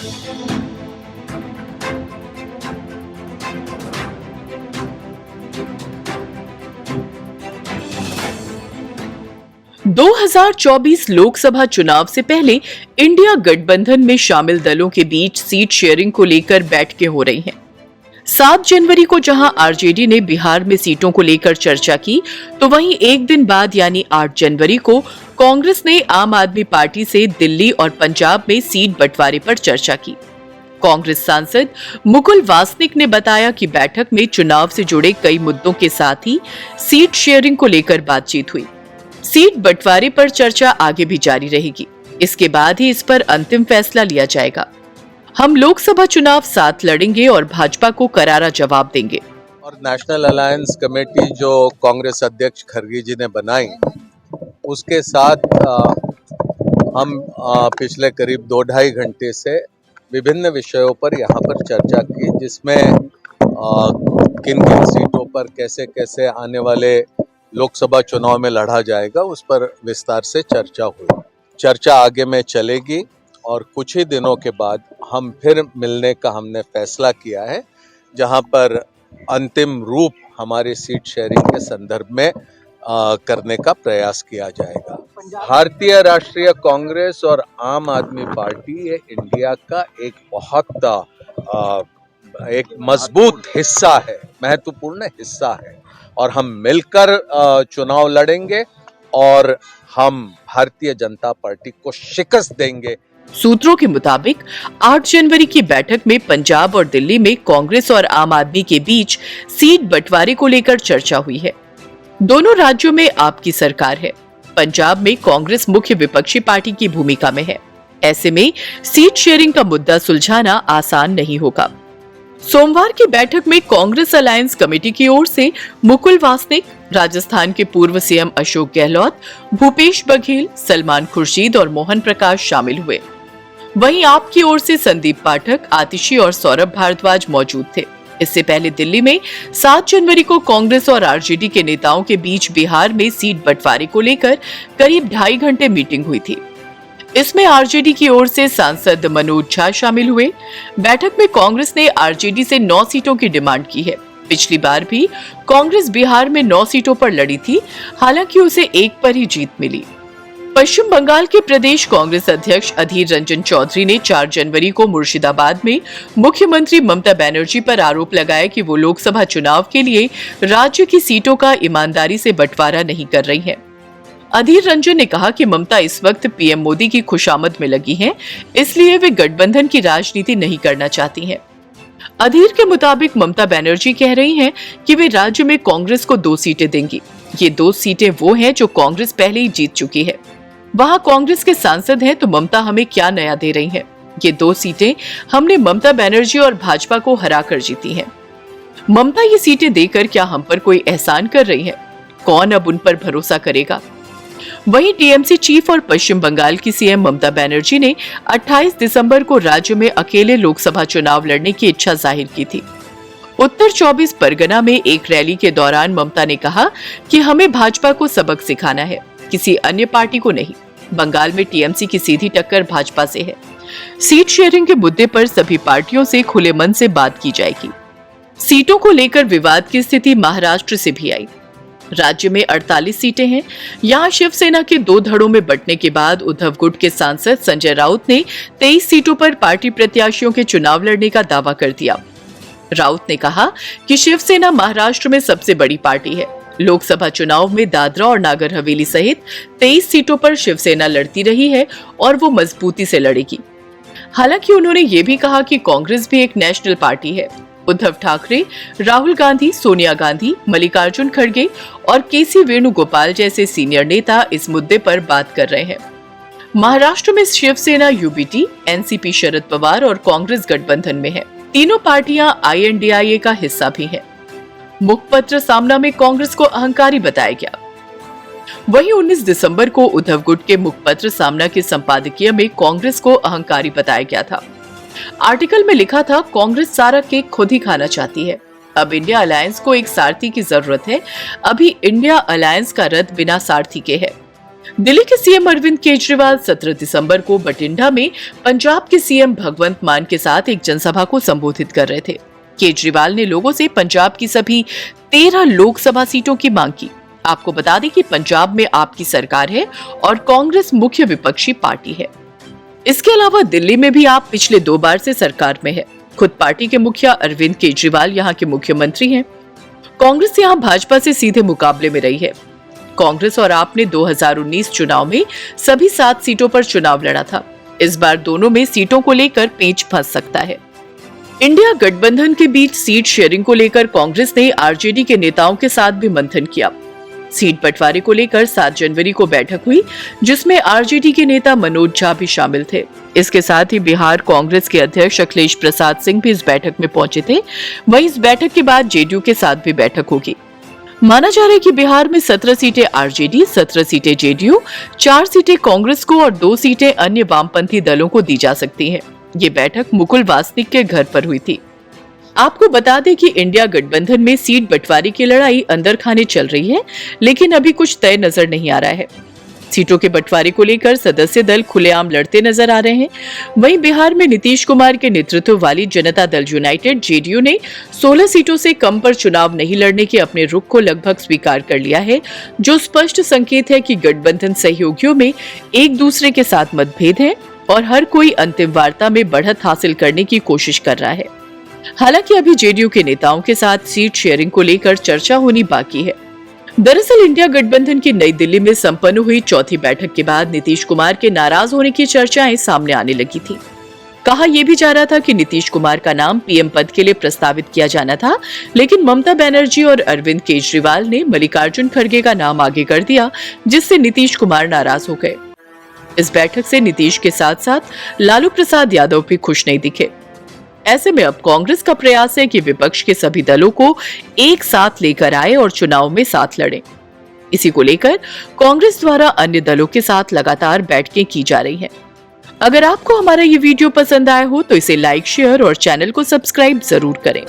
2024 लोकसभा चुनाव से पहले इंडिया गठबंधन में शामिल दलों के बीच सीट शेयरिंग को लेकर बैठकें हो रही हैं। 7 जनवरी को जहां आरजेडी ने बिहार में सीटों को लेकर चर्चा की, तो वहीं एक दिन बाद यानी 8 जनवरी को कांग्रेस ने आम आदमी पार्टी से दिल्ली और पंजाब में सीट बंटवारे पर चर्चा की। कांग्रेस सांसद मुकुल वासनिक ने बताया कि बैठक में चुनाव से जुड़े कई मुद्दों के साथ ही सीट शेयरिंग को लेकर बातचीत हुई। सीट बंटवारे पर चर्चा आगे भी जारी रहेगी। इसके बाद ही इस पर अंतिम फैसला लिया जाएगा। हम लोकसभा चुनाव साथ लड़ेंगे और भाजपा को करारा जवाब देंगे। और नेशनल अलायंस कमेटी जो कांग्रेस अध्यक्ष खरगे जी ने बनाई, उसके साथ हम पिछले करीब 2-2.5 घंटे से विभिन्न विषयों पर यहाँ पर चर्चा की, जिसमें किन किन सीटों पर कैसे कैसे आने वाले लोकसभा चुनाव में लड़ा जाएगा, उस पर विस्तार से चर्चा हुई। चर्चा आगे में चलेगी और कुछ ही दिनों के बाद हम फिर मिलने का हमने फैसला किया है, जहां पर अंतिम रूप हमारे सीट शेयरिंग के संदर्भ में करने का प्रयास किया जाएगा। भारतीय राष्ट्रीय कांग्रेस और आम आदमी पार्टी ये इंडिया का एक बहुत एक मजबूत हिस्सा है, महत्वपूर्ण हिस्सा है, और हम मिलकर चुनाव लड़ेंगे और हम भारतीय जनता पार्टी को शिकस्त देंगे। सूत्रों के मुताबिक 8 जनवरी की बैठक में पंजाब और दिल्ली में कांग्रेस और आम आदमी के बीच सीट बंटवारे को लेकर चर्चा हुई है। दोनों राज्यों में आपकी सरकार है। पंजाब में कांग्रेस मुख्य विपक्षी पार्टी की भूमिका में है। ऐसे में सीट शेयरिंग का मुद्दा सुलझाना आसान नहीं होगा। सोमवार की बैठक में कांग्रेस अलायंस कमेटी की ओर से मुकुल वासनिक, राजस्थान के पूर्व सीएम अशोक गहलोत, भूपेश बघेल, सलमान खुर्शीद और मोहन प्रकाश शामिल हुए। वहीं आपकी ओर से संदीप पाठक, आतिशी और सौरभ भारद्वाज मौजूद थे। इससे पहले दिल्ली में 7 जनवरी को कांग्रेस और आरजेडी के नेताओं के बीच बिहार में सीट बंटवारे को लेकर करीब 2.5 घंटे मीटिंग हुई थी। इसमें आरजेडी की ओर से सांसद मनोज झा शामिल हुए। बैठक में कांग्रेस ने आरजेडी से 9 सीटों की डिमांड की है। पिछली बार भी कांग्रेस बिहार में 9 सीटों पर लड़ी थी, हालांकि उसे 1 पर ही जीत मिली। पश्चिम बंगाल के प्रदेश कांग्रेस अध्यक्ष अधीर रंजन चौधरी ने 4 जनवरी को मुर्शिदाबाद में मुख्यमंत्री ममता बनर्जी पर आरोप लगाया कि वो लोकसभा चुनाव के लिए राज्य की सीटों का ईमानदारी से बंटवारा नहीं कर रही है। अधीर रंजन ने कहा कि ममता इस वक्त पीएम मोदी की खुशामद में लगी हैं, इसलिए वे गठबंधन की राजनीति नहीं करना चाहती हैं। अधीर के मुताबिक ममता बनर्जी कह रही हैं कि वे राज्य में कांग्रेस को 2 सीटें देंगी। ये 2 सीटें वो हैं जो कांग्रेस पहले ही जीत चुकी है। वहां कांग्रेस के सांसद हैं, तो ममता हमें क्या नया दे रही हैं? ये 2 सीटें हमने ममता बनर्जी और भाजपा को हराकर जीती हैं। ममता ये सीटें देकर क्या हम पर कोई एहसान कर रही है? कौन अब उन पर भरोसा करेगा? वहीं टीएमसी चीफ और पश्चिम बंगाल की सीएम ममता बनर्जी ने 28 दिसंबर को राज्य में अकेले लोकसभा चुनाव लड़ने की इच्छा जाहिर की थी। उत्तर 24 परगना में एक रैली के दौरान ममता ने कहा कि हमें भाजपा को सबक सिखाना है, किसी अन्य पार्टी को नहीं। बंगाल में टीएमसी की सीधी टक्कर भाजपा से है। सीट शेयरिंग के मुद्दे पर सभी पार्टियों से खुले मन से बात की जाएगी। सीटों को लेकर विवाद की स्थिति महाराष्ट्र से भी आई। राज्य में 48 सीटें हैं। यहाँ शिवसेना के 2 धड़ों में बंटने के बाद उद्धव गुट के सांसद संजय राउत ने 23 सीटों पर पार्टी प्रत्याशियों के चुनाव लड़ने का दावा कर दिया। राउत ने कहा कि शिवसेना महाराष्ट्र में सबसे बड़ी पार्टी है। लोकसभा चुनाव में दादरा और नागर हवेली सहित 23 सीटों पर शिवसेना लड़ती रही है और वो मजबूती से लड़ेगी। हालांकि उन्होंने ये भी कहा कि कांग्रेस भी एक नेशनल पार्टी है। उद्धव ठाकरे, राहुल गांधी, सोनिया गांधी, मल्लिकार्जुन खड़गे और केसी वेणुगोपाल जैसे सीनियर नेता इस मुद्दे पर बात कर रहे हैं। महाराष्ट्र में शिवसेना यूबीटी, एनसीपी शरद पवार और कांग्रेस गठबंधन में है। तीनों पार्टियां आईएनडीआईए का हिस्सा भी हैं। मुखपत्र सामना में कांग्रेस को अहंकारी बताया गया। वहीं 19 दिसंबर को उद्धव गुट के मुखपत्र सामना के संपादकीय में कांग्रेस को अहंकारी बताया गया था। आर्टिकल में लिखा था, कांग्रेस सारा केक खुद ही खाना चाहती है। अब इंडिया अलायंस को एक सारथी की जरूरत है। अभी इंडिया अलायंस का रथ बिना सारथी के है। दिल्ली के सीएम अरविंद केजरीवाल 17 दिसंबर को बठिंडा में पंजाब के सीएम भगवंत मान के साथ एक जनसभा को संबोधित कर रहे थे। केजरीवाल ने लोगों से पंजाब की सभी 13 लोकसभा सीटों की मांग की। आपको बता दें कि पंजाब में आपकी सरकार है और कांग्रेस मुख्य विपक्षी पार्टी है। इसके अलावा दिल्ली में भी आप पिछले 2 बार से सरकार में है। खुद पार्टी के मुखिया अरविंद केजरीवाल यहाँ के मुख्यमंत्री हैं। कांग्रेस यहाँ भाजपा से सीधे मुकाबले में रही है। कांग्रेस और आप ने 2019 चुनाव में सभी 7 सीटों पर चुनाव लड़ा था। इस बार दोनों में सीटों को लेकर पेंच फंस सकता है। इंडिया गठबंधन के बीच सीट शेयरिंग को लेकर कांग्रेस ने आरजेडी के नेताओं के साथ भी मंथन किया। सीट बंटवारे को लेकर 7 जनवरी को बैठक हुई, जिसमें आरजेडी के नेता मनोज झा भी शामिल थे। इसके साथ ही बिहार कांग्रेस के अध्यक्ष अखिलेश प्रसाद सिंह भी इस बैठक में पहुंचे थे। वहीं इस बैठक के बाद जेडीयू के साथ भी बैठक होगी। माना जा रहा है कि बिहार में 17 सीटें आरजेडी, 17 सीटें जेडीयू, 4 सीटें कांग्रेस को और 2 सीटें अन्य वामपंथी दलों को दी जा सकती हैं। ये बैठक मुकुल वासनिक के घर पर हुई थी। आपको बता दें कि इंडिया गठबंधन में सीट बंटवारे की लड़ाई अंदर खाने चल रही है, लेकिन अभी कुछ तय नजर नहीं आ रहा है। सीटों के बंटवारे को लेकर सदस्य दल खुलेआम लड़ते नजर आ रहे हैं। वहीं बिहार में नीतीश कुमार के नेतृत्व वाली जनता दल यूनाइटेड जेडीयू ने 16 सीटों से कम पर चुनाव नहीं लड़ने के अपने रुख को लगभग स्वीकार कर लिया है, जो स्पष्ट संकेत है कि गठबंधन सहयोगियों में एक दूसरे के साथ मतभेद है और हर कोई अंतिम वार्ता में बढ़त हासिल करने की कोशिश कर रहा है। हालांकि अभी जेडीयू के नेताओं के साथ सीट शेयरिंग को लेकर चर्चा होनी बाकी है। दरअसल इंडिया गठबंधन की नई दिल्ली में संपन्न हुई चौथी बैठक के बाद नीतीश कुमार के नाराज होने की चर्चाएं सामने आने लगी थी। कहा यह भी जा रहा था कि नीतीश कुमार का नाम पीएम पद के लिए प्रस्तावित किया जाना था, लेकिन ममता बनर्जी और अरविंद केजरीवाल ने मल्लिकार्जुन खड़गे का नाम आगे कर दिया, जिससे नीतीश कुमार नाराज हो गए। इस बैठक से नीतीश के साथ साथ लालू प्रसाद यादव भी खुश नहीं दिखे। ऐसे में अब कांग्रेस का प्रयास है कि विपक्ष के सभी दलों को एक साथ लेकर आए और चुनाव में साथ लड़े। इसी को लेकर कांग्रेस द्वारा अन्य दलों के साथ लगातार बैठकें की जा रही हैं। अगर आपको हमारा ये वीडियो पसंद आया हो तो इसे लाइक, शेयर और चैनल को सब्सक्राइब जरूर करें।